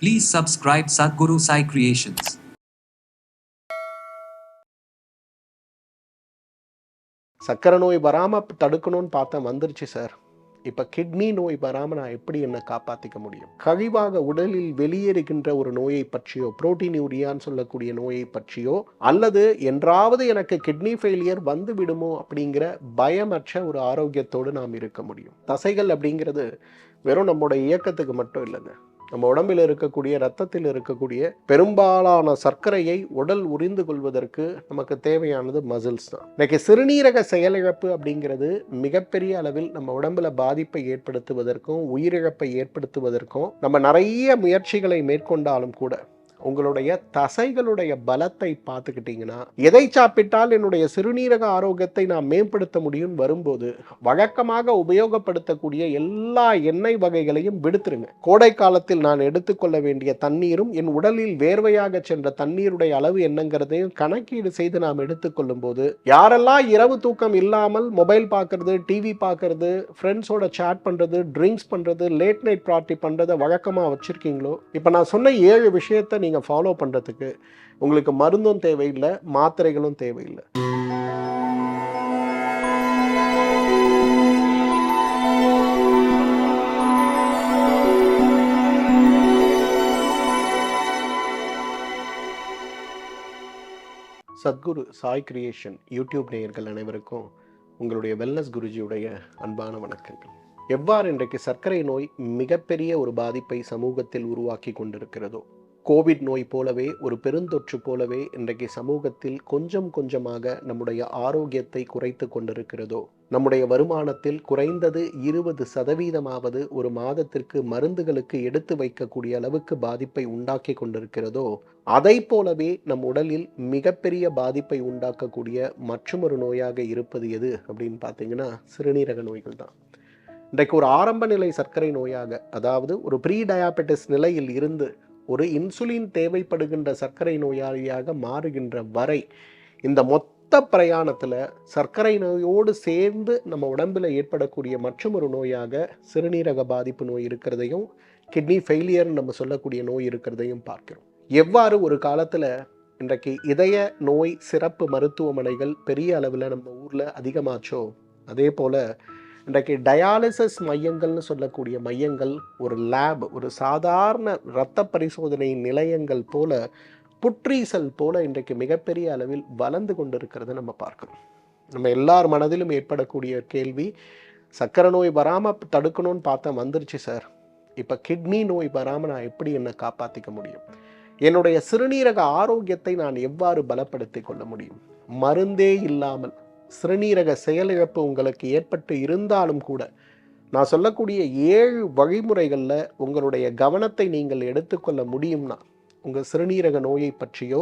Please subscribe Sadhguru Sai Creations. சக்கரை நோய் வராமல் தடுக்கணும்னு பார்த்தேன், வந்துருச்சு சார். இப்போ கிட்னி நோய் வராமல் நான் எப்படி என்னை காப்பாற்றிக்க முடியும்? கழிவாக உடலில் வெளியேறுகின்ற ஒரு நோயை பற்றியோ, புரோட்டீனியூரியான்னு சொல்லக்கூடிய நோயை பற்றியோ, அல்லது என்றாவது எனக்கு கிட்னி ஃபெயிலியர் வந்து விடுமோ அப்படிங்கிற பயமற்ற ஒரு ஆரோக்கியத்தோடு நாம் இருக்க முடியும். தசைகள் அப்படிங்கிறது வெறும் நம்முடைய இயக்கத்துக்கு மட்டும் இல்லைங்க. நம்ம உடம்பில் இருக்கக்கூடிய இரத்தத்தில் இருக்கக்கூடிய பெரும்பாலான சர்க்கரையை உடல் உறிந்து கொள்வதற்கு நமக்கு தேவையானது மசில்ஸ் தான். இன்னைக்கு சிறுநீரக செயலிழப்பு அப்படிங்கிறது மிகப்பெரிய அளவில் நம்ம உடம்புல பாதிப்பை ஏற்படுத்துவதற்கும் உயிரிழப்பை ஏற்படுத்துவதற்கும் நம்ம நிறைய முயற்சிகளை மேற்கொண்டாலும் கூட உங்களுடைய தசைகளுடைய பலத்தை பார்த்துக்கிட்டீங்கன்னா, எதை சாப்பிட்டால் என்னுடைய சிறுநீரக ஆரோக்கியத்தை நான் மேம்படுத்த முடியும் வரும்போது வழக்கமாக உபயோகப்படுத்தக்கூடிய எல்லா எண்ணெய் வகைகளையும் விடுத்துருங்க. கோடை காலத்தில் நான் எடுத்துக்கொள்ள வேண்டிய தண்ணீரும் என் உடலில் வேர்வையாக சென்ற தண்ணீருடைய அளவு என்னங்கிறதையும் கணக்கீடு செய்து நாம் எடுத்துக்கொள்ளும் போது, யாரெல்லாம் இரவு தூக்கம் இல்லாமல் மொபைல் பார்க்கறது, டிவி பார்க்கறது, ஃப்ரெண்ட்ஸோட சாட் பண்றது, ட்ரிங்க்ஸ் பண்றது, லேட் நைட் பார்ட்டி பண்றதை வழக்கமாக வச்சிருக்கீங்களோ, இப்போ நான் சொன்ன 7 விஷயத்தை நீங்கள் ஃபாலோ பண்ணுறதுக்கு உங்களுக்கு மருந்தும் தேவையில்லை, மாத்திரைகளும் தேவையில்லை. சத்குரு சாய் கிரியேஷன் யூடியூப் நேயர்கள் அனைவருக்கும் உங்களுடைய வெல்னஸ் குருஜியுடைய அன்பான வணக்கங்கள். எவ்வாறு இன்றைக்கு சர்க்கரை நோய் மிகப்பெரிய ஒரு பாதிப்பை சமூகத்தில் உருவாக்கி கொண்டிருக்கிறதோ, கோவிட் நோய் போலவே ஒரு பெருந்தொற்று போலவே இன்றைக்கு சமூகத்தில் கொஞ்சம் கொஞ்சமாக நம்முடைய ஆரோக்கியத்தை குறைத்து கொண்டிருக்கிறதோ, நம்முடைய வருமானத்தில் குறைந்தது 20% ஒரு மாதத்திற்கு மருந்துகளுக்கு எடுத்து வைக்கக்கூடிய அளவுக்கு பாதிப்பை உண்டாக்கி கொண்டிருக்கிறதோ, அதை போலவே நம் உடலில் மிகப்பெரிய பாதிப்பை உண்டாக்கக்கூடிய மற்றொரு நோயாக இருப்பது எது அப்படின்னு பார்த்தீங்கன்னா சிறுநீரக நோய்கள் தான். இன்றைக்கு ஒரு ஆரம்ப நிலை சர்க்கரை நோயாக, அதாவது ஒரு ப்ரீ டயாபெட்டிஸ் நிலையில் இருந்து ஒரு இன்சுலின் தேவைப்படுகின்ற சர்க்கரை நோயாளியாக மாறுகின்ற வரை இந்த மொத்த பிரயாணத்தில் சர்க்கரை நோயோடு சேர்ந்து நம்ம உடம்பில் ஏற்படக்கூடிய மற்றொரு நோயாக சிறுநீரக பாதிப்பு நோய் இருக்கிறதையும், கிட்னி ஃபெயிலியர்னு நம்ம சொல்லக்கூடிய நோய் இருக்கிறதையும் பார்க்கிறோம். எவ்வாறு ஒரு காலத்தில் இன்றைக்கு இதய நோய் சிறப்பு மருத்துவமனைகள் பெரிய அளவில் நம்ம ஊரில் அதிகமாச்சோ, அதே போல் இன்றைக்கு டயாலிசிஸ் மையங்கள்னு சொல்லக்கூடிய மையங்கள் ஒரு லேப், ஒரு சாதாரண இரத்த பரிசோதனை நிலையங்கள் போல, புற்றீசல் போல இன்றைக்கு மிகப்பெரிய அளவில் வளர்ந்து கொண்டிருக்கிறத நம்ம பார்க்கிறோம். நம்ம எல்லார் மனதிலும் ஏற்படக்கூடிய கேள்வி, சக்கரை நோய் வராமல் தடுக்கணும்னு பார்த்தேன், வந்துருச்சு சார். இப்போ கிட்னி நோய் வராமல் நான் எப்படி என்னை காப்பாற்றிக்க முடியும்? என்னுடைய சிறுநீரக ஆரோக்கியத்தை நான் எவ்வாறு பலப்படுத்தி கொள்ள முடியும்? மருந்தே இல்லாமல் சிறுநீரக செயலிழப்பு உங்களுக்கு ஏற்பட்டு இருந்தாலும் கூட நான் சொல்லக்கூடிய 7 வழிமுறைகளில் உங்களுடைய கவனத்தை நீங்கள் எடுத்துக்கொள்ள முடியும்னா, உங்கள் சிறுநீரக நோயை பற்றியோ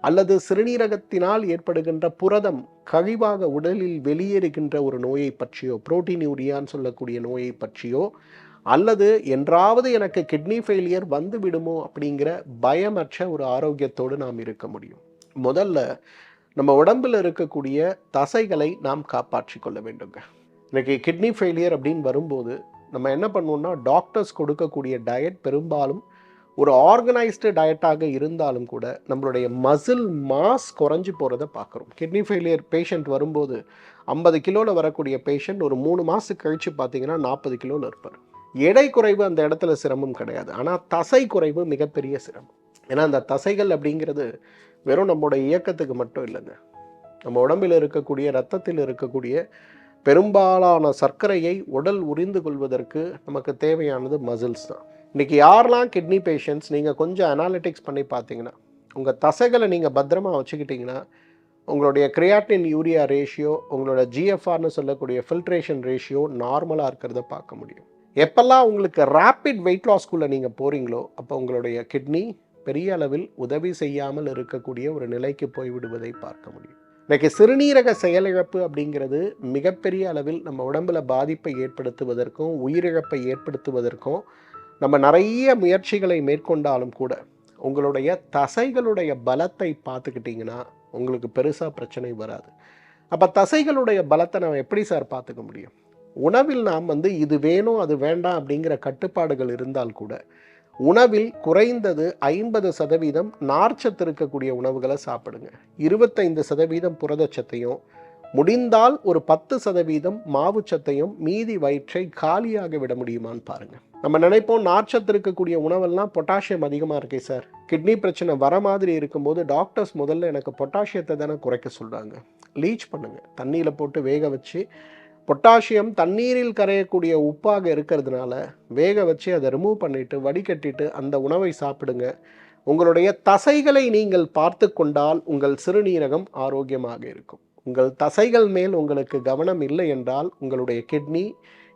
அல்லது சிறுநீரகத்தினால் ஏற்படுகின்ற புரதம் கழிவாக உடலில் வெளியேறுகின்ற ஒரு நோயை பற்றியோ, புரோட்டீனியூரியான்னு சொல்லக்கூடிய நோயை பற்றியோ, அல்லது என்றாவது எனக்கு கிட்னி ஃபெயிலியர் வந்து விடுமோ அப்படிங்கிற பயமற்ற ஒரு ஆரோக்கியத்தோடு நாம் இருக்க முடியும். முதல்ல நம்ம உடம்பில் இருக்கக்கூடிய தசைகளை நாம் காப்பாற்றி கொள்ள வேண்டுங்க. இன்றைக்கி கிட்னி ஃபெயிலியர் அப்படின்னு வரும்போது நம்ம என்ன பண்ணுவோம்னா, டாக்டர்ஸ் கொடுக்கக்கூடிய டயட் பெரும்பாலும் ஒரு ஆர்கனைஸ்டு டயட்டாக இருந்தாலும் கூட நம்மளுடைய மசில் மாஸ் குறைஞ்சி போகிறத பார்க்குறோம். கிட்னி ஃபெயிலியர் பேஷண்ட் வரும்போது 50 கிலோவில் வரக்கூடிய பேஷண்ட் ஒரு 3 மாதம் கழித்து பார்த்தீங்கன்னா 40 கிலோவில் இருப்பார். எடை குறைவு அந்த இடத்துல சிரமம் கிடையாது, ஆனால் தசை குறைவு மிகப்பெரிய சிரமம். ஏன்னா அந்த தசைகள் அப்படிங்கிறது வெறும் நம்முடைய இயக்கத்துக்கு மட்டும் இல்லைங்க. நம்ம உடம்பில் இருக்கக்கூடிய இரத்தத்தில் இருக்கக்கூடிய பெரும்பாலான சர்க்கரையை உடல் உறிந்து கொள்வதற்கு நமக்கு தேவையானது மசில்ஸ் தான். இன்றைக்கி யாரெல்லாம் கிட்னி பேஷண்ட்ஸ் நீங்கள் கொஞ்சம் அனாலிட்டிக்ஸ் பண்ணி பார்த்தீங்கன்னா, உங்கள் தசைகளை நீங்கள் பத்திரமா வச்சுக்கிட்டிங்கன்னா உங்களுடைய கிரியாட்டின் யூரியா ரேஷியோ, உங்களோட ஜிஎஃப்ஆர்னு சொல்லக்கூடிய ஃபில்ட்ரேஷன் ரேஷியோ நார்மலாக இருக்கிறத பார்க்க முடியும். எப்பெல்லாம் உங்களுக்கு ரேப்பிட் வெயிட் லாஸ்க்குள்ளே நீங்கள் போகிறீங்களோ, அப்போ உங்களுடைய கிட்னி பெரிய அளவில் உதவி செய்யாமல் இருக்கக்கூடிய ஒரு நிலைக்கு போய்விடுவதை பார்க்க முடியும். இன்றைக்கி சிறுநீரக செயலிழப்பு அப்படிங்கிறது மிகப்பெரிய அளவில் நம்ம உடம்பில் பாதிப்பை ஏற்படுத்துவதற்கும் உயிரிழப்பை ஏற்படுத்துவதற்கும் நம்ம நிறைய முயற்சிகளை மேற்கொண்டாலும் கூட உங்களுடைய தசைகளுடைய பலத்தை பார்த்துக்கிட்டிங்கன்னா உங்களுக்கு பெருசாக பிரச்சனை வராது. அப்போ தசைகளுடைய பலத்தை நம்ம எப்படி சார் பார்த்துக்க முடியும்? உணவில் நாம் இது வேணும் அது வேண்டாம் அப்படிங்கிற கட்டுப்பாடுகள் இருந்தால் கூட உணவில் குறைந்தது 50% நார்ச்சத்து இருக்கக்கூடிய உணவுகளை சாப்பிடுங்க. 25% புரதச்சத்தையும், முடிந்தால் ஒரு 10% மாவுச்சத்தையும் மீதி வயிற்றை காலியாக விட முடியுமான்னு பாருங்க. நம்ம நினைப்போம் நார்ச்சத்து இருக்கக்கூடிய உணவெல்லாம் பொட்டாசியம் அதிகமாக இருக்கே சார், கிட்னி பிரச்சனை வர மாதிரி இருக்கும்போது டாக்டர்ஸ் முதல்ல எனக்கு பொட்டாசியத்தை தானே குறைக்க சொல்கிறாங்க. லீச் பண்ணுங்க, தண்ணியில் போட்டு வேக வச்சு, பொட்டாசியம் தண்ணீரில் கரையக்கூடிய உப்பாக இருக்கிறதுனால வேக வச்சு அதை ரிமூவ் பண்ணிவிட்டு வடிகட்டிட்டு அந்த உணவை சாப்பிடுங்க. உங்களுடைய தசைகளை நீங்கள் பார்த்து கொண்டால் உங்கள் சிறுநீரகம் ஆரோக்கியமாக இருக்கும். உங்கள் தசைகள் மேல் உங்களுக்கு கவனம் இல்லை என்றால் உங்களுடைய கிட்னி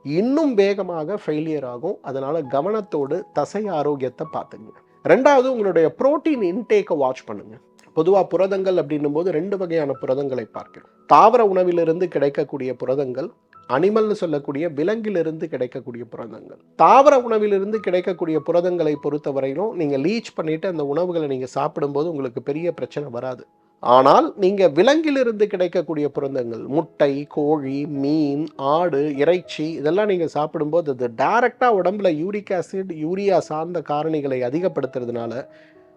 இன்னும் வேகமாக ஃபெயிலியர் ஆகும். அதனால் கவனத்தோடு தசை ஆரோக்கியத்தை பார்த்துங்க. ரெண்டாவது, உங்களுடைய புரோட்டீன் இன்டேக்கை வாட்ச் பண்ணுங்கள். பொதுவாக புரதங்கள் அப்படின்னும் போது 2 வகையான புரதங்களை பார்க்கிறோம். தாவர உணவிலிருந்து கிடைக்கக்கூடிய புரதங்கள், அனிமல்னு சொல்லக்கூடிய விலங்கிலிருந்து கிடைக்கக்கூடிய புரதங்கள். தாவர உணவிலிருந்து கிடைக்கக்கூடிய புரதங்களை பொறுத்தவரையிலும் நீங்கள் லீச் பண்ணிவிட்டு அந்த உணவுகளை நீங்கள் சாப்பிடும்போது உங்களுக்கு பெரிய பிரச்சனை வராது. ஆனால் நீங்கள் விலங்கிலிருந்து கிடைக்கக்கூடிய புரதங்கள், முட்டை, கோழி, மீன், ஆடு, இறைச்சி, இதெல்லாம் நீங்கள் சாப்பிடும்போது அது டைரெக்டாக உடம்புல யூரிக் ஆசிட், யூரியா சார்ந்த காரணிகளை அதிகப்படுத்துறதுனால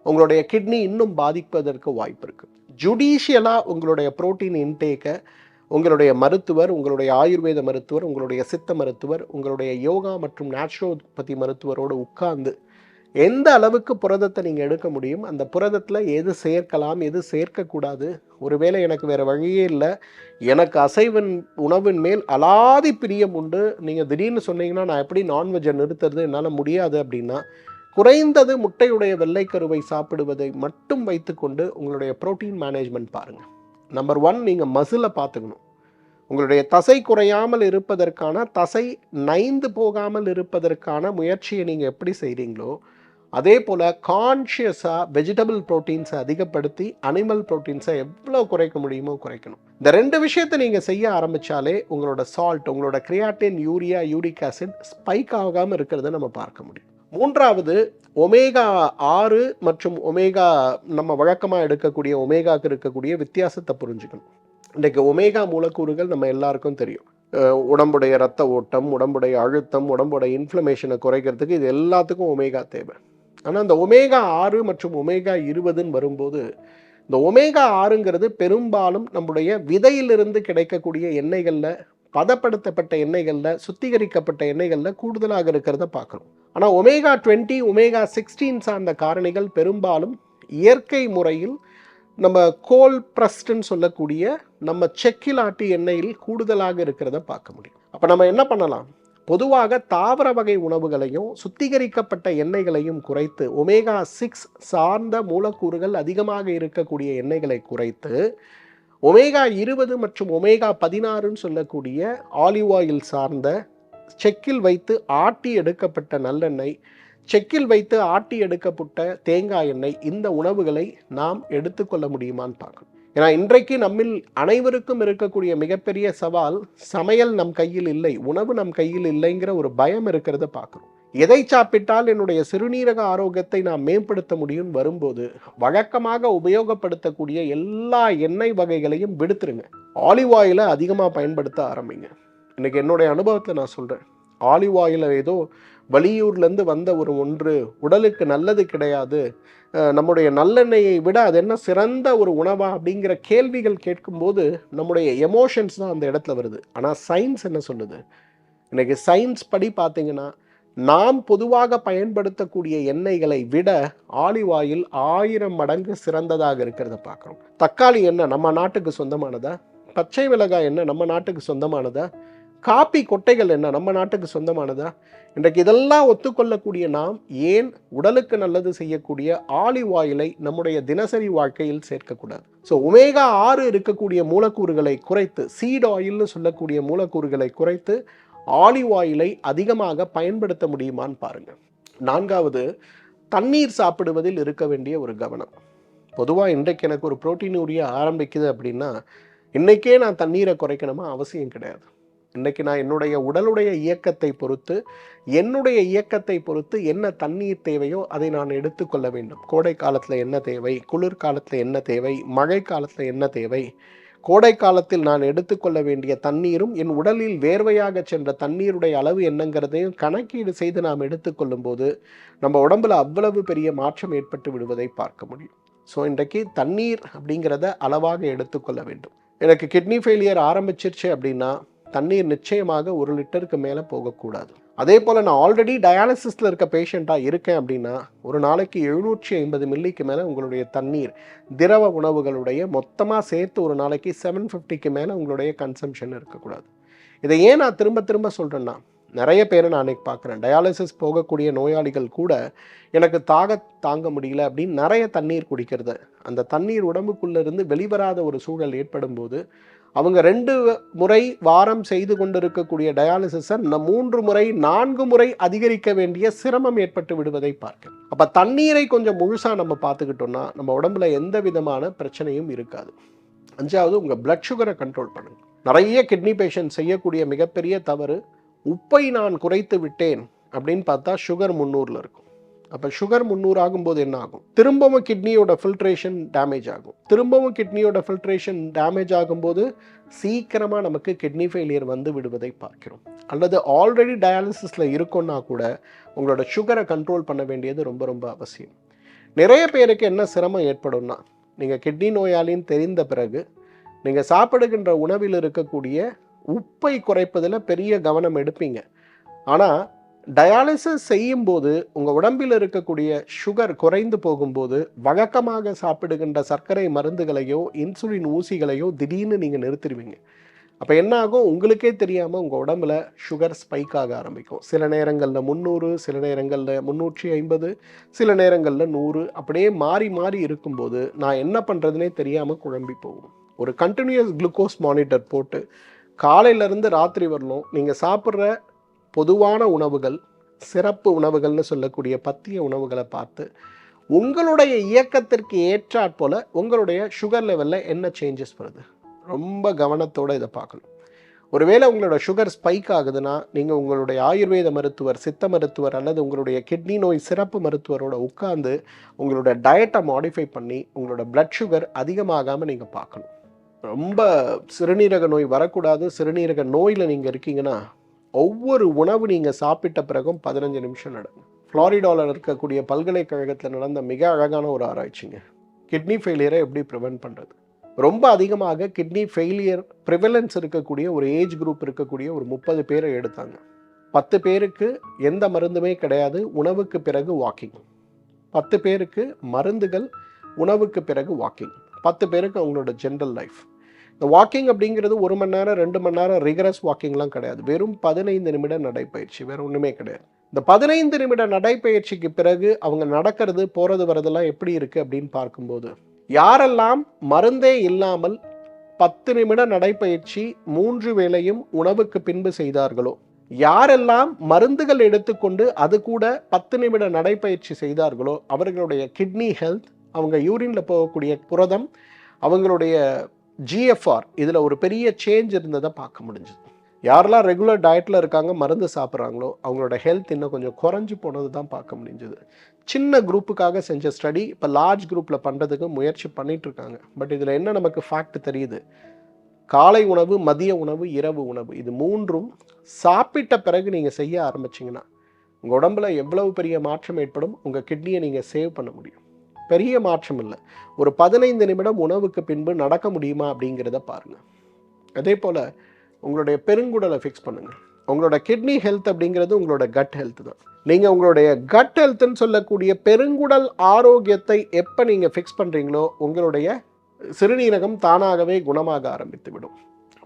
உங்களுடைய கிட்னி இன்னும் பாதிப்பதற்கு வாய்ப்பு இருக்குது. ஜுடிஷியலாக உங்களுடைய புரோட்டீன் இன்டேக்கை உங்களுடைய மருத்துவர், உங்களுடைய ஆயுர்வேத மருத்துவர், உங்களுடைய சித்த மருத்துவர், உங்களுடைய யோகா மற்றும் நேச்சுரோபதி மருத்துவரோடு உட்கார்ந்து எந்த அளவுக்கு புரதத்தை நீங்கள் எடுக்க முடியும், அந்த புரதத்தில் எது சேர்க்கலாம், எது சேர்க்கக்கூடாது, ஒருவேளை எனக்கு வேறு வழியே இல்லை, எனக்கு அசைவன் உணவின் மேல் அலாதி பிரியம் உண்டு, நீங்கள் திடீர்னு சொன்னீங்கன்னா நான் எப்படி நான்வெஜ்ஜை நிறுத்துறது, என்னால் முடியாது அப்படின்னா, குறைந்தது முட்டையுடைய வெள்ளைக்கருவை சாப்பிடுவதை மட்டும் வைத்துக்கொண்டு உங்களுடைய புரோட்டீன் மேனேஜ்மெண்ட் பாருங்கள். நம்பர் 1, நீங்கள் மசிலை பார்த்துக்கணும். உங்களுடைய தசை குறையாமல் இருப்பதற்கான, தசை நைந்து போகாமல் இருப்பதற்கான முயற்சியை நீங்கள் எப்படி செய்கிறீங்களோ அதே போல் கான்ஷியஸாக வெஜிடபிள் ப்ரோட்டீன்ஸை அதிகப்படுத்தி அனிமல் ப்ரோட்டீன்ஸை எவ்வளோ குறைக்க முடியுமோ குறைக்கணும். இந்த 2 விஷயத்தை நீங்கள் செய்ய ஆரம்பித்தாலே உங்களோட சால்ட், உங்களோட creatine, urea, uric acid spike ஆகாமல் இருக்கிறத நம்ம பார்க்க முடியும். மூன்றாவது, ஒமேகா 6 மற்றும் ஒமேகா, நம்ம வழக்கமாக எடுக்கக்கூடிய ஒமேகாவுக்கு இருக்கக்கூடிய வித்தியாசத்தை புரிஞ்சுக்கணும். இன்றைக்கு ஒமேகா மூலக்கூறுகள் நம்ம எல்லாருக்கும் தெரியும். உடம்புடைய இரத்த ஓட்டம், உடம்புடைய அழுத்தம், உடம்புடைய இன்ஃப்ளமேஷனை குறைக்கிறதுக்கு இது எல்லாத்துக்கும் ஒமேகா தேவை. ஆனால் இந்த ஒமேகா 6 மற்றும் ஒமேகா 20ன்னு வரும்போது, இந்த ஒமேகா 6ங்கிறது பெரும்பாலும் நம்முடைய விதையிலிருந்து கிடைக்கக்கூடிய எண்ணெய்களில், பதப்படுத்தப்பட்ட எண்ணெய்களில், சுத்திகரிக்கப்பட்ட எண்ணெய்களில் கூடுதலாக இருக்கிறத பார்க்குறோம். ஆனால் ஒமேகா 20, ஒமேகா 16 சார்ந்த காரணிகள் பெரும்பாலும் இயற்கை முறையில் நம்ம கோல் பிரஸ்ட்ன்னு சொல்லக்கூடிய நம்ம செக்கில் ஆட்டி எண்ணெயில் கூடுதலாக இருக்கிறத பார்க்க முடியும். அப்போ நம்ம என்ன பண்ணலாம்? பொதுவாக தாவர வகை உணவுகளையும் சுத்திகரிக்கப்பட்ட எண்ணெய்களையும் குறைத்து, ஒமேகா 6 சார்ந்த மூலக்கூறுகள் அதிகமாக இருக்கக்கூடிய எண்ணெய்களை குறைத்து, ஒமேகா 20 மற்றும் ஒமேகா 16ன்னு சொல்லக்கூடிய ஆலிவ் ஆயில் சார்ந்த செக்கில் வைத்து ஆட்டி எடுக்கப்பட்ட நல்லெண்ணெய், செக்கில் வைத்து ஆட்டி எடுக்கப்பட்ட தேங்காய் எண்ணெய், இந்த உணவுகளை நாம் எடுத்துக்கொள்ள முடியுமான்னு பார்க்கணும். ஏன்னா இன்றைக்கு நம்மில் அனைவருக்கும் இருக்கக்கூடிய மிகப்பெரிய சவால், சமையல் நம் கையில் இல்லை, உணவு நம் கையில் இல்லைங்கிற ஒரு பயம் இருக்கிறத பார்க்குறோம். எதை சாப்பிட்டால் என்னுடைய சிறுநீரக ஆரோக்கியத்தை நாம் மேம்படுத்த முடியும் வரும்போது, வழக்கமாக உபயோகப்படுத்தக்கூடிய எல்லா எண்ணெய் வகைகளையும் விடுத்துருங்க. ஆலிவ் ஆயிலை அதிகமாக பயன்படுத்த ஆரம்பிங்க. இன்றைக்கி என்னுடைய அனுபவத்தில் நான் சொல்கிறேன், ஆலிவ் ஆயிலை ஏதோ வெளியூர்லேருந்து வந்த ஒன்று உடலுக்கு நல்லது கிடையாது, நம்முடைய நல்லெண்ணெயை விட அது என்ன சிறந்த ஒரு உணவா அப்படிங்கிற கேள்விகள் கேட்கும்போது நம்முடைய எமோஷன்ஸ் தான் அந்த இடத்துல வருது. ஆனால் சயின்ஸ் என்ன சொல்லுது? இன்றைக்கி சயின்ஸ் படி பார்த்தீங்கன்னா, நாம் பொதுவாக பயன்படுத்தக்கூடிய எண்ணெய்களை விட ஆலிவ் ஆயில் 1000 மடங்கு சிறந்ததாக இருக்கிறத பார்க்குறோம். தக்காளி எண்ணெய் நம்ம நாட்டுக்கு சொந்தமானதா? பச்சை மிளகாய் எண்ணெய் நம்ம நாட்டுக்கு சொந்தமானதா? காப்பி கொட்டைகள் என்ன நம்ம நாட்டுக்கு சொந்தமானதா? இன்றைக்கு இதெல்லாம் ஒத்துக்கொள்ளக்கூடிய நாம் ஏன் உடலுக்கு நல்லது செய்யக்கூடிய ஆலிவ் ஆயிலை நம்முடைய தினசரி வாழ்க்கையில் சேர்க்கக்கூடாது? ஸோ ஒமேகா 6 இருக்கக்கூடிய மூலக்கூறுகளை குறைத்து, சீட் ஆயில்னு சொல்லக்கூடிய மூலக்கூறுகளை குறைத்து ஆலிவ் ஆயிலை அதிகமாக பயன்படுத்த முடியுமான்னு பாருங்கள். 4வது, தண்ணீர் சாப்பிடுவதில் இருக்க வேண்டிய ஒரு கவனம். பொதுவாக இன்றைக்கு எனக்கு ஒரு புரோட்டீன் உரிய ஆரம்பிக்குது அப்படின்னா, இன்றைக்கே நான் தண்ணீரை குறைக்கணுமா? அவசியம் கிடையாது. இன்றைக்கி நான் என்னுடைய உடலுடைய இயக்கத்தை பொறுத்து, என்னுடைய இயக்கத்தை பொறுத்து என்ன தண்ணீர் தேவையோ அதை நான் எடுத்துக்கொள்ள வேண்டும். கோடை காலத்தில் என்ன தேவை, குளிர் காலத்தில் என்ன தேவை, மழை காலத்தில் என்ன தேவை, கோடை காலத்தில் நான் எடுத்துக்கொள்ள வேண்டிய தண்ணீரும் என் உடலில் வேர்வையாக சென்ற தண்ணீருடைய அளவு என்னங்கிறதையும் கணக்கீடு செய்து நாம் எடுத்துக்கொள்ளும் போது நம்ம உடம்புல அவ்வளவு பெரிய மாற்றம் ஏற்பட்டு விடுவதை பார்க்க முடியும். ஸோ இன்றைக்கு தண்ணீர் அப்படிங்கிறத அளவாக எடுத்துக்கொள்ள வேண்டும். எனக்கு கிட்னி ஃபெயிலியர் ஆரம்பிச்சிருச்சு அப்படின்னா தண்ணீர் நிச்சயமாக 1 லிட்டருக்கு மேலே போகக்கூடாது. அதே போல் நான் ஆல்ரெடி டயாலிசிஸில் இருக்க பேஷண்ட்டாக இருக்கேன் அப்படின்னா ஒரு நாளைக்கு 750 மில்லிக்கு மேலே உங்களுடைய தண்ணீர் திரவ உணவுகளுடைய மொத்தமாக சேர்த்து ஒரு நாளைக்கு 750க்கு மேலே உங்களுடைய கன்சம்ஷன் இருக்கக்கூடாது. இதை ஏன் நான் திரும்ப திரும்ப சொல்கிறேன்னா, நிறைய பேரை நான் அன்றைக்கி பார்க்குறேன், டயாலிசிஸ் போகக்கூடிய நோயாளிகள் கூட எனக்கு தாங்க முடியல அப்படின்னு நிறைய தண்ணீர் குடிக்கிறது. அந்த தண்ணீர் உடம்புக்குள்ளேருந்து வெளிவராத ஒரு சூழல் ஏற்படும் போது அவங்க 2 முறை வாரம் செய்து கொண்டிருக்கக்கூடிய டயாலிசிஸை 3 முறை 4 முறை அதிகரிக்க வேண்டிய சிரமம் ஏற்பட்டு விடுவதை பார்க்க. அப்போ தண்ணீரை கொஞ்சம் முழுசாக நம்ம பார்த்துக்கிட்டோம்னா நம்ம உடம்புல எந்த விதமான பிரச்சனையும் இருக்காது. 5வது, உங்கள் பிளட் சுகரை கண்ட்ரோல் பண்ணுங்க. நிறைய கிட்னி பேஷண்ட் செய்யக்கூடிய மிகப்பெரிய தவறு, உப்பை நான் குறைத்து விட்டேன் அப்படின்னு பார்த்தா சுகர் 300ல் இருக்கும். அப்போ சுகர் 300 ஆகும்போது என்ன ஆகும்? திரும்பவும் கிட்னியோட ஃபில்ட்ரேஷன் டேமேஜ் ஆகும். திரும்பவும் கிட்னியோட ஃபில்ட்ரேஷன் டேமேஜ் ஆகும்போது சீக்கிரமாக நமக்கு கிட்னி ஃபெயிலியர் வந்து விடுவதை பார்க்கிறோம். அல்லது ஆல்ரெடி டயாலிசிஸில் இருக்கோன்னா கூட உங்களோட சுகரை கண்ட்ரோல் பண்ண வேண்டியது ரொம்ப ரொம்ப அவசியம். நிறைய பேருக்கு என்ன சிரமம் ஏற்படும்னா, நீங்கள் கிட்னி நோயாளின்னு தெரிந்த பிறகு நீங்கள் சாப்பிடுகின்ற உணவில் இருக்கக்கூடிய உப்பை குறைப்பதில் பெரிய கவனம் எடுப்பீங்க. ஆனால் டயாலிசிஸ் செய்யும்போது உங்கள் உடம்பில் இருக்கக்கூடிய சுகர் குறைந்து போகும்போது வழக்கமாக சாப்பிடுகின்ற சர்க்கரை மருந்துகளையோ இன்சுலின் ஊசிகளையோ திடீர்னு நீங்கள் நிறுத்திடுவீங்க. அப்போ என்ன ஆகும்? உங்களுக்கே தெரியாமல் உங்கள் உடம்புல சுகர் ஸ்பைக் ஆக ஆரம்பிக்கும். சில நேரங்களில் 300, சில நேரங்களில் 350, சில நேரங்களில் 100, அப்படியே மாறி மாறி இருக்கும்போது நான் என்ன பண்ணுறதுனே தெரியாமல் குழம்பி போகும். ஒரு கண்டினியூஸ் குளுக்கோஸ் மானிட்டர் போட்டு காலையிலேருந்து ராத்திரி வரலும் நீங்கள் சாப்பிட்ற பொதுவான உணவுகள், சிறப்பு உணவுகள்னு சொல்லக்கூடிய பத்திய உணவுகளை பார்த்து உங்களுடைய இயக்கத்திற்கு ஏற்றாற்போல் உங்களுடைய சுகர் லெவலில் என்ன சேஞ்சஸ் வருது ரொம்ப கவனத்தோடு இதை பார்க்கணும். ஒருவேளை உங்களோட சுகர் ஸ்பைக் ஆகுதுன்னா நீங்கள் உங்களுடைய ஆயுர்வேத மருத்துவர், சித்த மருத்துவர் அல்லது உங்களுடைய கிட்னி நோய் சிறப்பு மருத்துவரோட உட்கார்ந்து உங்களோட டயட்டை மாடிஃபை பண்ணி உங்களோட பிளட் சுகர் அதிகமாகாமல் நீங்கள் பார்க்கணும். ரொம்ப சிறுநீரக நோய் வரக்கூடாது. சிறுநீரக நோயில் நீங்கள் இருக்கீங்கன்னா ஒவ்வொரு உணவு நீங்கள் சாப்பிட்ட பிறகும் 15 நிமிஷம் நடக்கும். ஃப்ளாரிடாவில் இருக்கக்கூடிய பல்கலைக்கழகத்தில் நடந்த மிக அழகான ஒரு ஆராய்ச்சிங்க. கிட்னி ஃபெயிலியரை எப்படி ப்ரிவென்ட் பண்ணுறது. ரொம்ப அதிகமாக கிட்னி ஃபெயிலியர் ப்ரிவலன்ஸ் இருக்கக்கூடிய ஒரு ஏஜ் குரூப் இருக்கக்கூடிய ஒரு 30 பேரை எடுத்தாங்க. 10 பேருக்கு எந்த மருந்துமே கிடையாது, உணவுக்கு பிறகு வாக்கிங். 10 பேருக்கு மருந்துகள், உணவுக்கு பிறகு வாக்கிங். 10 பேருக்கு அவங்களோட ஜென்ரல் லைஃப். இந்த வாக்கிங் அப்படிங்கிறது 1 மணி நேரம் 2 மணி நேரம் ரிகரஸ் வாக்கிங்லாம் கிடையாது. வெறும் 15 நிமிட நடைப்பயிற்சி, வேறு ஒன்றுமே கிடையாது. இந்த 15 நிமிட நடைப்பயிற்சிக்கு பிறகு அவங்க நடக்கிறது, போகிறது, வரதெல்லாம் எப்படி இருக்குது அப்படின்னு பார்க்கும்போது, யாரெல்லாம் மருந்தே இல்லாமல் 10 நிமிட நடைப்பயிற்சி 3 வேளையும் உணவுக்கு பின்பு செய்தார்களோ, யாரெல்லாம் மருந்துகள் எடுத்துக்கொண்டு அது கூட 10 நிமிட நடைப்பயிற்சி செய்தார்களோ அவர்களுடைய கிட்னி ஹெல்த், அவங்க யூரினில் போகக்கூடிய புரதம், அவங்களுடைய GFR இதில் ஒரு பெரிய சேஞ்ச் இருந்ததை பார்க்க முடிஞ்சுது. யாரெல்லாம் ரெகுலர் டயட்டில் இருக்காங்க, மருந்து சாப்பிட்றாங்களோ அவங்களோட ஹெல்த் இன்னும் கொஞ்சம் குறைஞ்சி போனது தான் பார்க்க முடிஞ்சுது. சின்ன குரூப்புக்காக செஞ்ச ஸ்டடி இப்போ லார்ஜ் குரூப்பில் பண்ணுறதுக்கு முயற்சி பண்ணிகிட்ருக்காங்க. பட் இதில் என்ன நமக்கு ஃபேக்ட் தெரியுது? காலை உணவு, மதிய உணவு, இரவு உணவு, இது 3ம் சாப்பிட்ட பிறகு நீங்கள் செய்ய ஆரம்பிச்சிங்கன்னா உங்கள் உடம்புல எவ்வளவு பெரிய மாற்றம் ஏற்படும். உங்கள் கிட்னியை நீங்கள் சேவ் பண்ண முடியும். பெரிய மாற்றம் இல்லை, ஒரு 15 நிமிடம் உணவுக்கு பின்பு நடக்க முடியுமா அப்படிங்கிறத பாருங்கள். அதே போல் உங்களுடைய பெருங்குடலை ஃபிக்ஸ் பண்ணுங்கள். உங்களோட கிட்னி ஹெல்த் அப்படிங்கிறது உங்களோட கட் ஹெல்த் தான். நீங்கள் உங்களுடைய கட் ஹெல்த்துன்னு சொல்லக்கூடிய பெருங்குடல் ஆரோக்கியத்தை எப்போ நீங்கள் ஃபிக்ஸ் பண்ணுறீங்களோ உங்களுடைய சிறுநீரகம் தானாகவே குணமாக ஆரம்பித்து விடும்.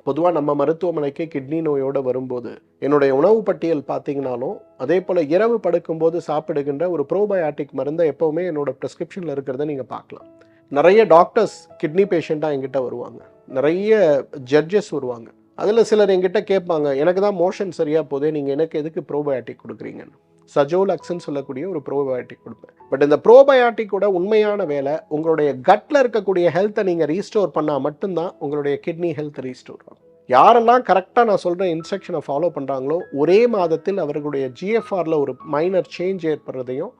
பொதுவாக நம்ம மருத்துவமனைக்கு கிட்னி நோயோடு வரும்போது என்னுடைய உணவு பட்டியல் பார்த்தீங்கன்னாலும் அதே போல் இரவு படுக்கும்போது சாப்பிடுகின்ற ஒரு ப்ரோபயாட்டிக் மருந்தை எப்போவுமே என்னோடய ப்ரெஸ்கிரிப்ஷனில் இருக்கிறத நீங்கள் பார்க்கலாம். நிறைய டாக்டர்ஸ் கிட்னி பேஷண்ட்டாக எங்கிட்ட வருவாங்க, நிறைய ஜட்ஜஸ் வருவாங்க. அதில் சிலர் எங்கிட்ட கேட்பாங்க, எனக்கு தான் மோஷன் சரியாக போதே, நீங்கள் எனக்கு எதுக்கு ப்ரோபயாட்டிக் கொடுக்குறீங்கன்னு. சஜோலக்ஸ்ன்னு சொல்லக்கூடிய ஒரு ப்ரோபயாட்டிக் கொடுப்பேன். பட் இந்த ப்ரோபயாட்டிக்கோட உண்மையான வேலை உங்களுடைய கட்டில் இருக்கக்கூடிய ஹெல்த்தை நீங்கள் ரீஸ்டோர் பண்ணால் மட்டும்தான் உங்களுடைய கிட்னி ஹெல்த் ரீஸ்டோர் ஆகும். யாரெல்லாம் கரெக்டாக நான் சொல்கிற இன்ஸ்ட்ரக்ஷனை ஃபாலோ பண்ணுறாங்களோ ஒரே மாதத்தில் அவர்களுடைய GFRல ஒரு மைனர் சேஞ்ச் ஏற்படுறதையும்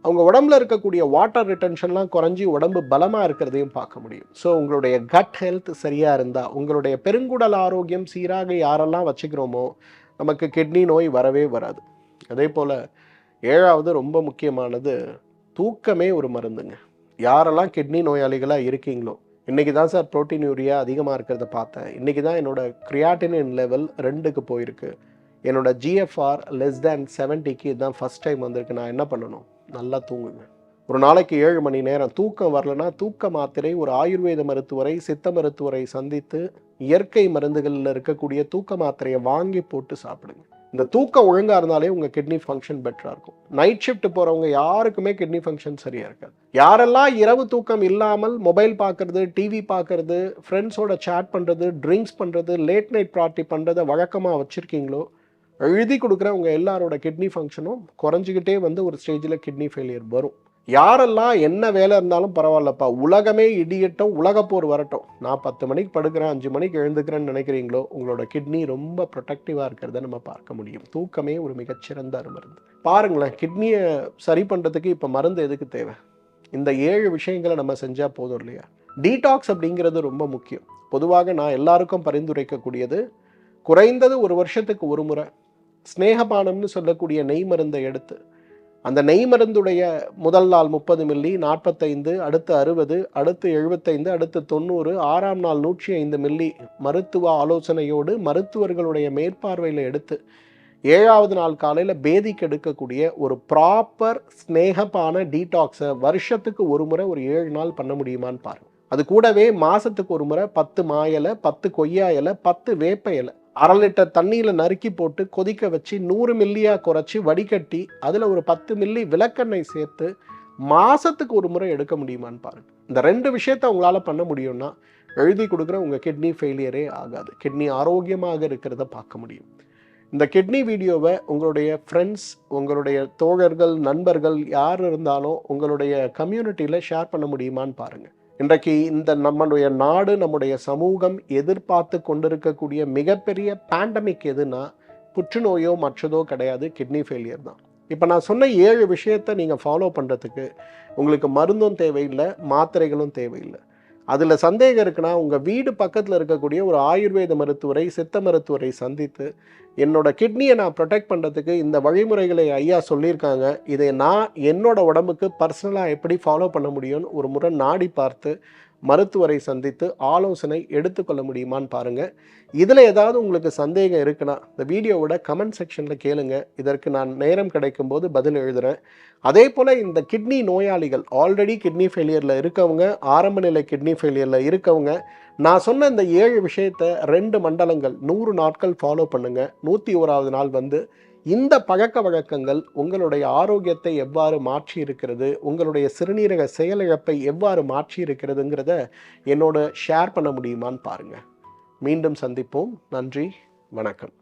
அவங்க உடம்புல இருக்கக்கூடிய வாட்டர் ரிட்டன்ஷன்லாம் குறைஞ்சி உடம்பு பலமாக இருக்கிறதையும் பார்க்க முடியும். ஸோ உங்களுடைய கட் ஹெல்த் சரியாக இருந்தால், உங்களுடைய பெருங்குடல் ஆரோக்கியம் சீராக யாரெல்லாம் வச்சுக்கிறோமோ நமக்கு கிட்னி நோய் வரவே வராது. அதே போல் 7வது ரொம்ப முக்கியமானது, தூக்கமே ஒரு மருந்துங்க. யாரெல்லாம் கிட்னி நோயாளிகளாக இருக்கீங்களோ, இன்றைக்கி தான் சார் புரோட்டீன் யூரியா அதிகமாக இருக்கிறத பார்த்தேன், இன்றைக்கி தான் என்னோடய கிரியாட்டினின் லெவல் 2க்கு போயிருக்கு, என்னோடய GFR லெஸ் தேன் 70க்கு இதுதான் ஃபஸ்ட் டைம் வந்திருக்கு, நான் என்ன பண்ணணும்? நல்லா தூங்குங்க. ஒரு நாளைக்கு 7 மணி நேரம். தூக்கம் வரலன்னா தூக்க மாத்திரை ஒரு ஆயுர்வேத மருத்துவரை, சித்த மருத்துவரை சந்தித்து இயற்கை மருந்துகளில் இருக்கக்கூடிய தூக்க மாத்திரையை வாங்கி போட்டு சாப்பிடுங்க. இந்த தூக்கம் ஒழுங்காக இருந்தாலே உங்கள் கிட்னி ஃபங்க்ஷன் பெட்டராக இருக்கும். நைட் ஷிஃப்ட் போகிறவங்க யாருக்குமே கிட்னி ஃபங்க்ஷன் சரியாக இருக்காது. யாரெல்லாம் இரவு தூக்கம் இல்லாமல் மொபைல் பார்க்குறது, டிவி பார்க்குறது, ஃப்ரெண்ட்ஸோட சேட் பண்ணுறது, ட்ரிங்க்ஸ் பண்ணுறது, லேட் நைட் பார்ட்டி பண்ணுறதை வழக்கமாக வச்சுருக்கீங்களோ, எழுதி கொடுக்குற உங்கள் எல்லாரோட கிட்னி ஃபங்க்ஷனும் குறைஞ்சிக்கிட்டே வந்து ஒரு ஸ்டேஜில் கிட்னி ஃபெயிலியர் வரும். யாரெல்லாம் என்ன வேலை இருந்தாலும் பரவாயில்லப்பா, உலகமே இடியட்டும், உலகப்போர் வரட்டும், நான் 10 மணிக்கு படுக்கிறேன், 5 மணிக்கு எழுந்துக்கிறேன்னு நினைக்கிறீங்களோ, உங்களோட கிட்னி ரொம்ப ப்ரொடக்டிவாக இருக்கிறத நம்ம பார்க்க முடியும். தூக்கமே ஒரு மிகச்சிறந்த மருந்து. பாருங்களேன், கிட்னியை சரி பண்ணுறதுக்கு இப்போ மருந்து எதுக்கு தேவை? இந்த 7 விஷயங்களை நம்ம செஞ்சால் போதும் இல்லையா? டீடாக்ஸ் அப்படிங்கிறது ரொம்ப முக்கியம். பொதுவாக நான் எல்லாருக்கும் பரிந்துரைக்கக்கூடியது, குறைந்தது ஒரு வருஷத்துக்கு ஒரு முறை ஸ்னேகபானம்னு சொல்லக்கூடிய நெய் மருந்தை எடுத்து, அந்த நெய் மருந்துடைய முதல் நாள் 30 மில்லி, 45, அடுத்து 60, அடுத்து 75, அடுத்து 90, 6ஆம் நாள் 105 மில்லி மருத்துவ ஆலோசனையோடு மருத்துவர்களுடைய மேற்பார்வையில் எடுத்து 7வது நாள் காலையில் பேதிக்கு எடுக்கக்கூடிய ஒரு ப்ராப்பர் ஸ்னேகபான டீடாக்ஸை வருஷத்துக்கு ஒரு முறை ஒரு 7 நாள் பண்ண முடியுமான்னு பாருங்கள். அது கூடவே மாதத்துக்கு ஒரு முறை 10 மா இலை, 10 கொய்யா இலை, 10 வேப்ப இலை 1/2 லிட்டர் தண்ணியில் நறுக்கி போட்டு கொதிக்க வச்சு 100 மில்லியாக குறைச்சி வடிகட்டி அதில் ஒரு 10 மில்லி விளக்கெண்ணெய் சேர்த்து மாதத்துக்கு ஒரு முறை எடுக்க முடியுமான்னு பாருங்கள். இந்த 2 விஷயத்தை உங்களால் பண்ண முடியும்னா எழுதி கொடுக்குற உங்கள் கிட்னி ஃபெயிலியரே ஆகாது. கிட்னி ஆரோக்கியமாக இருக்கிறத பார்க்க முடியும். இந்த கிட்னி வீடியோவை உங்களுடைய ஃப்ரெண்ட்ஸ், உங்களுடைய தோழர்கள், நண்பர்கள் யார் இருந்தாலும் உங்களுடைய கம்யூனிட்டியில் ஷேர் பண்ண முடியுமான்னு பாருங்கள். இன்றைக்கு இந்த நம்முடைய நாடு, நம்முடைய சமூகம் எதிர்பார்த்து கொண்டிருக்கக்கூடிய மிகப்பெரிய பேண்டமிக் எதுனா புற்றுநோயோ மற்றதோ கிடையாது, கிட்னி ஃபெயிலியர் தான். இப்போ நான் சொன்ன 7 விஷயத்தை நீங்கள் ஃபாலோ பண்ணுறதுக்கு உங்களுக்கு மருந்தும் தேவையில்லை, மாத்திரைகளும் தேவையில்லை. அதில் சந்தேகம் இருக்குன்னா உங்கள் வீடு பக்கத்தில் இருக்கக்கூடிய ஒரு ஆயுர்வேத மருத்துவரை, சித்த மருத்துவரை சந்தித்து, என்னோட கிட்னியை நான் ப்ரொடெக்ட் பண்ணுறதுக்கு இந்த வழிமுறைகளை ஐயா சொல்லியிருக்காங்க, இதை நான் என்னோட உடம்புக்கு பர்சனலாக எப்படி ஃபாலோ பண்ண முடியும்னு ஒரு முறை நாடி பார்த்து மருத்துவரை சந்தித்து ஆலோசனை எடுத்துக்கொள்ள முடியுமான்னு பாருங்கள். இதில் ஏதாவது உங்களுக்கு சந்தேகம் இருக்குன்னா இந்த வீடியோவோட கமெண்ட் செக்ஷனில் கேளுங்க. இதற்கு நான் நேரம் கிடைக்கும் போது பதில் எழுதுகிறேன். அதே போல் இந்த கிட்னி நோயாளிகள், ஆல்ரெடி கிட்னி ஃபெயிலியரில் இருக்கவங்க, ஆரம்ப நிலை கிட்னி ஃபெயிலியரில் இருக்கவங்க, நான் சொன்ன இந்த 7 விஷயத்தை 2 மண்டலங்கள் 100 நாட்கள் ஃபாலோ பண்ணுங்கள். 101வது நாள் வந்து இந்த பழக்க வழக்கங்கள் உங்களுடைய ஆரோக்கியத்தை எவ்வாறு மாற்றி இருக்கிறது, உங்களுடைய சிறுநீரக செயலிழப்பை எவ்வாறு மாற்றி இருக்கிறதுங்கிறத என்னோட ஷேர் பண்ண முடியுமான்னு பாருங்கள். மீண்டும் சந்திப்போம். நன்றி, வணக்கம்.